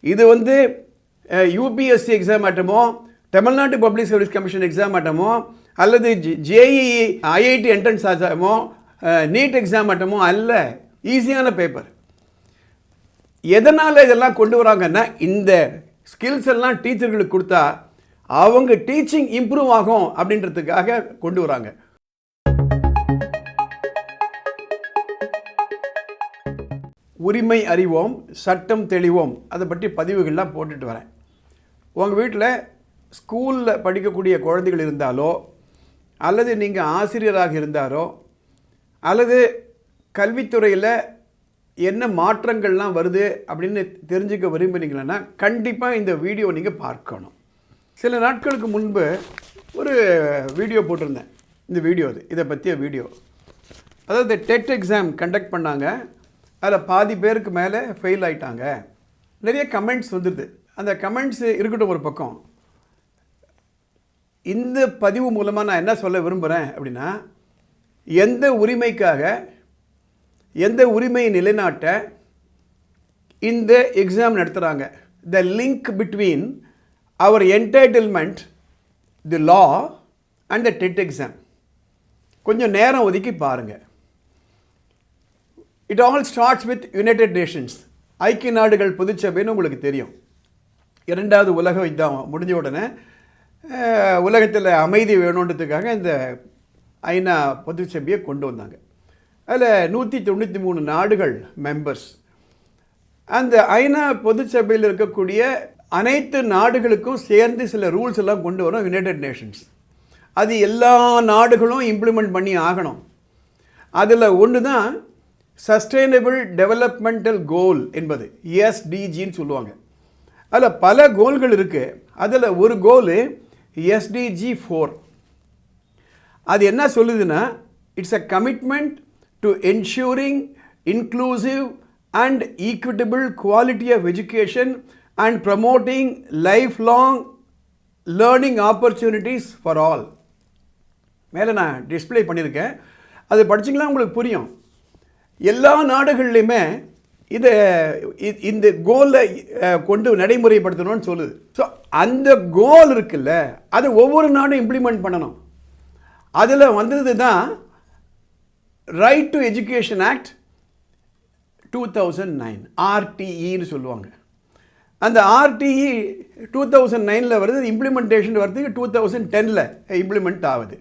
இது வந்து UPSC exam ஆட்டமோ, Tamil Nadu public service commission exam ஆட்டமோ, அல்லது ஜேஇஇ ஐஐடி என்ட்ரன்ஸ் ஆட்டமோ, நீட் எக்ஸாம் ஆட்டமோ அல்ல. ஈஸியான பேப்பர். எதனால் இதெல்லாம் கொண்டு வராங்கன்னா, இந்த ஸ்கில்ஸ் எல்லாம் டீச்சர்களுக்கு கொடுத்தா அவங்க டீச்சிங் இம்ப்ரூவ் ஆகும் அப்படின்றதுக்காக கொண்டு வராங்க. உரிமை அறிவோம், சட்டம் தெளிவோம், அதை பற்றி பதிவுகள்லாம் போட்டுட்டு வரேன். உங்கள் வீட்டில் ஸ்கூலில் படிக்கக்கூடிய குழந்தைகள் இருந்தாலோ, அல்லது நீங்கள் ஆசிரியராக இருந்தாரோ, அல்லது கல்வித்துறையில் என்ன மாற்றங்கள்லாம் வருது அப்படின்னு தெரிஞ்சுக்க விரும்புனீங்கன்னா கண்டிப்பாக இந்த வீடியோ நீங்கள் பார்க்கணும். சில நாட்களுக்கு முன்பு ஒரு வீடியோ போட்டிருந்தேன். இந்த வீடியோ இதை பற்றிய வீடியோ. அதாவது டெட் எக்ஸாம் கண்டக்ட் பண்ணாங்க. அதில் பாதி பேருக்கு மேலே ஃபெயில் ஆகிட்டாங்க. நிறைய கமெண்ட்ஸ் வந்துடுது. அந்த கமெண்ட்ஸ் இருக்கட்டும் ஒரு பக்கம். இந்த பதிவு மூலமாக நான் என்ன சொல்ல விரும்புகிறேன் அப்படின்னா, எந்த உரிமைக்காக, எந்த உரிமையை நிலைநாட்ட இந்த எக்ஸாம் நடத்துகிறாங்க, the link between our entitlement, the law and the TET exam. கொஞ்சம் நேரம் ஒதுக்கி பாருங்கள். It all starts with United Nations, ஐக்கிய நாடுகள் பொதுச்சபைன்னு உங்களுக்கு தெரியும். 2வது உலக யுத்தம் முடிஞ்ச உடனே உலகத்தில் அமைதி வேணுன்றதுக்காக இந்த ஐநா பொதுச்சபையை கொண்டு வந்தாங்க. அதில் 193 நாடுகள் மெம்பர்ஸ். அந்த ஐநா பொதுச்சபையில் இருக்கக்கூடிய அனைத்து நாடுகளுக்கும் சேர்ந்து சில ரூல்ஸ் எல்லாம் கொண்டு வரும் யுனைடெட் நேஷன்ஸ். அது எல்லா நாடுகளும் இம்ப்ளிமெண்ட் பண்ணி ஆகணும். அதில் ஒன்று தான் சஸ்டைனபிள் டெவலப்மெண்டல் கோல் என்பது, எஸ்டிஜின்னு சொல்லுவாங்க. அதில் பல கோல்கள் இருக்குது. அதில் ஒரு கோலு எஸ்டிஜி 4. அது என்ன சொல்லுதுன்னா, it's a commitment to ensuring inclusive and equitable quality of education and promoting life long learning opportunities for all. மேலே நான் டிஸ்பிளே பண்ணியிருக்கேன். அது படிச்சிங்கன்னா உங்களுக்கு புரியும். எல்லா நாடுகள்லையுமே இதை இந்த கோலை கொண்டு நடைமுறைப்படுத்தணும்னு சொல்லுது. ஸோ அந்த கோல் இருக்குல்ல, அது ஒவ்வொரு நாடும் இம்ப்ளிமெண்ட் பண்ணணும். அதில் வந்தது தான் ரைட் டு எஜுகேஷன் ஆக்ட் 2009, ஆர்டிஇன்னு சொல்லுவாங்க. அந்த ஆர்டிஇ 2009 வருது. இம்ப்ளிமெண்டேஷன் வரதுக்கு 2010 இம்ப்ளிமெண்ட் ஆகுது.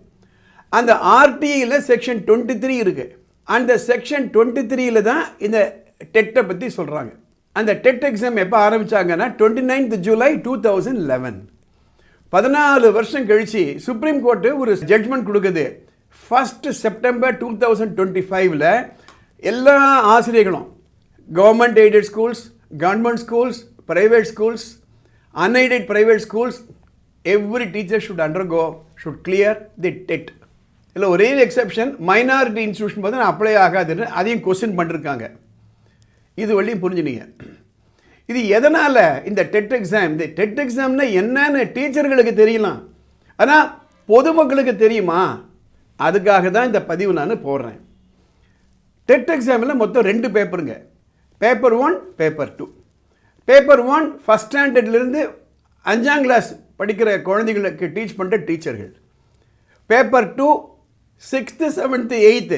அந்த ஆர்டிஇயில் செக்ஷன் 23 இருக்குது. அந்த செக்ஷன் 23 தான் இந்த டெட்டை பற்றி சொல்கிறாங்க. அந்த டெட் எக்ஸாம் எப்போ ஆரம்பித்தாங்கன்னா 29 ஜூலை 2011. 14 வருஷம் கழித்து சுப்ரீம் கோர்ட்டு ஒரு ஜட்ஜ்மெண்ட் கொடுக்குது. 1 செப்டம்பர் 2025 எல்லா ஆசிரியர்களும், government aided schools, government schools, private schools, unaided private schools, every teacher should clear the TET. இல்லை ஒரே எக்ஸப்ஷன் மைனாரிட்டி இன்ஸ்டியூஷன் பார்த்து அப்ளை ஆகாதுன்னு அதையும் கொஸ்டின் பண்ணிருக்காங்க. இது வழியும் புரிஞ்சுனீங்க. இது எதனால் இந்த டெட் எக்ஸாம், இந்த டெட் எக்ஸாம்னா என்னன்னு டீச்சர்களுக்கு தெரியலாம், ஆனால் பொதுமக்களுக்கு தெரியுமா? அதுக்காக தான் இந்த பதிவு நான் போடுறேன். டெட் எக்ஸாமில் மொத்தம் 2 பேப்பருங்க. Paper 1, paper 2. பேப்பர் 1 ஃபஸ்ட் ஸ்டாண்டர்ட்லேருந்து 5ஆம் கிளாஸ் படிக்கிற குழந்தைகளுக்கு டீச் பண்ணுற டீச்சர்கள். Paper 2 6th 7th 8th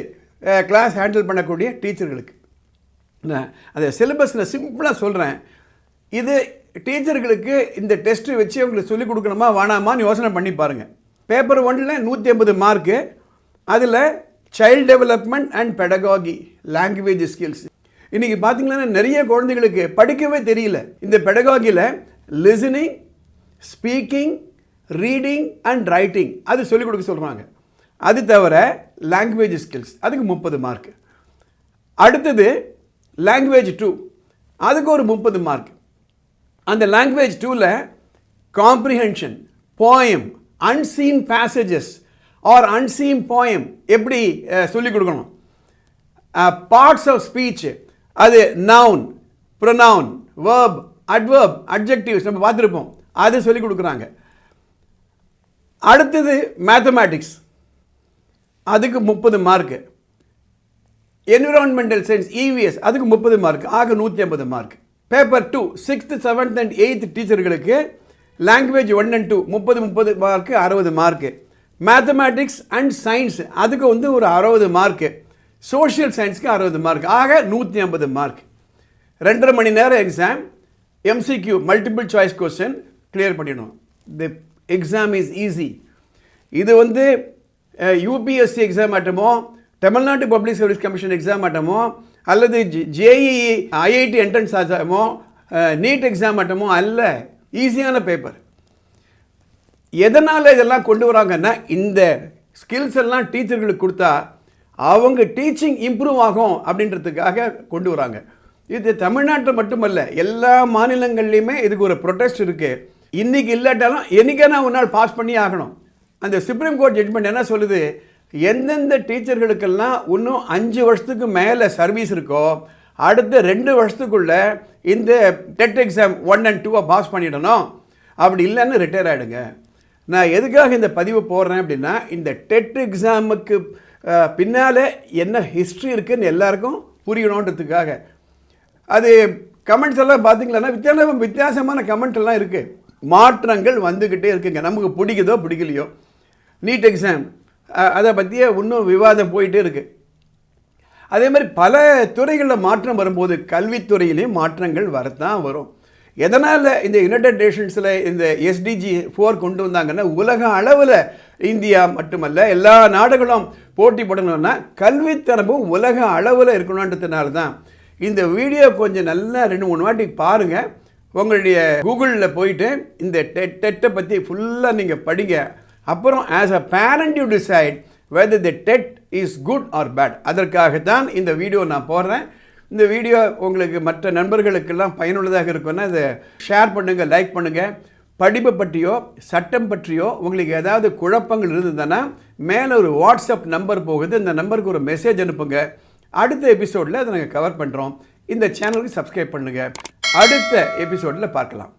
class handle பண்ணக்கூடிய டீச்சர்களுக்கு. அந்த சிலபஸ் நான் சிம்பிளாக சொல்கிறேன். இது டீச்சர்களுக்கு இந்த டெஸ்ட்டு வச்சு அவங்களுக்கு சொல்லிக் கொடுக்கணுமா வேணாமான்னு யோசனை பண்ணி பாருங்கள். பேப்பர் 1ல் 150 மார்க்கு. அதில் child development and pedagogy, language skills. இன்றைக்கி பார்த்திங்கன்னா நிறைய குழந்தைகளுக்கு படிக்கவே தெரியல. இந்த பெடகாகியில் listening, speaking, reading and writing அது சொல்லிக் கொடுக்க சொல்கிறாங்க. அது தவிர லாங்குவேஜ் ஸ்கில்ஸ் அதுக்கு 30 மார்க். அடுத்தது லாங்குவேஜ் 2, அதுக்கு ஒரு 30 மார்க். அந்த லாங்குவேஜ் 2ல் comprehension, poem, unseen passages are unseen poem எப்படி சொல்லிக் கொடுக்கணும். பார்ட்ஸ் ஆஃப் ஸ்பீச், அது noun, pronoun, verb, adverb, adjectives நம்ம பார்த்துருப்போம், அது சொல்லிக் கொடுக்குறாங்க. அடுத்தது மேத்தமேட்டிக்ஸ், அதுக்கு 30 மார்க்கு. என்விரான்மெண்டல் சயின்ஸ், இவிஎஸ், அதுக்கு 30 மார்க், ஆக 150 mark. Paper 2 6th 7th and 8th டீச்சர்களுக்கு language 1 and 2 30 mark 60 mark, mathematics and science அதுக்கு வந்து ஒரு 60 மார்க்கு, சோஷியல் சயின்ஸுக்கு 60 மார்க், ஆக 150 மார்க். 2.5 மணி நேரம் exam. MCQ multiple choice question clear பண்ணிடணும். The exam is easy. இது வந்து யூபிஎஸ்சி எக்ஸாம் ஆட்டமோ, Tamil Nadu public service commission exam ஆட்டமோ, அல்லது ஜேஇஇ ஐஐடி என்ட்ரன்ஸ் ஆட்டமோ, நீட் எக்ஸாம் ஆட்டமோ அல்ல. ஈஸியான பேப்பர். எதனால் இதெல்லாம் கொண்டு வராங்கன்னா, இந்த ஸ்கில்ஸ் எல்லாம் டீச்சர்களுக்கு கொடுத்தா அவங்க டீச்சிங் இம்ப்ரூவ் ஆகும் அப்படின்றதுக்காக கொண்டு வராங்க. இது தமிழ்நாட்டில் மட்டுமல்ல, எல்லா மாநிலங்கள்லையுமே இதுக்கு ஒரு ப்ரொடெஸ்ட் இருக்குது. இன்றைக்கி இல்லாட்டாலும் என்றைக்கான ஒரு நாள் பாஸ் பண்ணி ஆகணும். அந்த சுப்ரீம் கோர்ட் ஜட்ஜ்மெண்ட் என்ன சொல்லுது, எந்தெந்த டீச்சர்களுக்கெல்லாம் இன்னும் 5 வருஷத்துக்கு மேலே சர்வீஸ் இருக்கோ அடுத்த 2 வருஷத்துக்குள்ளே இந்த டெட் எக்ஸாம் 1 and 2 பாஸ் பண்ணிடணும். அப்படி இல்லைன்னு ரிட்டையர் ஆகிடுங்க. நான் எதுக்காக இந்த பதிவு போடுறேன் அப்படின்னா, இந்த டெட் எக்ஸாமுக்கு பின்னால் என்ன ஹிஸ்ட்ரி இருக்குதுன்னு எல்லாருக்கும் புரியணுன்றதுக்காக. அது கமெண்ட்ஸ் எல்லாம் பார்த்தீங்களன்னா வித்தியாசமான கமெண்ட் எல்லாம் இருக்குது. மாற்றங்கள் வந்துக்கிட்டே இருக்குங்க. நமக்கு பிடிக்குதோ பிடிக்கலையோ. நீட் எக்ஸாம் அதை பற்றியே இன்னும் விவாதம் போயிட்டே இருக்குது. அதே மாதிரி பல துறைகளில் மாற்றம் வரும்போது கல்வித்துறையிலையும் மாற்றங்கள் வரத்தான் வரும். எதனால் இந்த யுனைடெட் நேஷன்ஸில் இந்த SDG 4 கொண்டு வந்தாங்கன்னா, உலக அளவில் இந்தியா மட்டுமல்ல எல்லா நாடுகளும் போட்டி போடணும்னா கல்வித்தரமும் உலக அளவில் இருக்கணுன்றதுனால தான். இந்த வீடியோ கொஞ்சம் நல்லா 2-3 வாட்டி பாருங்கள். உங்களுடைய கூகுளில் போயிட்டு இந்த டெட்டை பற்றி ஃபுல்லாக நீங்கள் படிங்க. அப்புறம் as a parent you decide whether the TET is good or bad. அதற்காகத்தான் இந்த வீடியோ நான் போடுறேன். இந்த வீடியோ உங்களுக்கு மற்ற நண்பர்களுக்கெல்லாம் பயனுள்ளதாக இருக்குன்னா இதை ஷேர் பண்ணுங்கள், லைக் பண்ணுங்கள். படிப்பு பற்றியோ சட்டம் பற்றியோ உங்களுக்கு ஏதாவது குழப்பங்கள் இருந்ததுன்னா மேலே ஒரு வாட்ஸ்அப் நம்பர் போகுது. இந்த நம்பருக்கு ஒரு மெசேஜ் அனுப்புங்க. அடுத்த எபிசோடில் அதை நாங்கள் கவர் பண்ணுறோம். இந்த சேனலுக்கு சப்ஸ்கிரைப் பண்ணுங்கள். அடுத்த எபிசோடில் பார்க்கலாம்.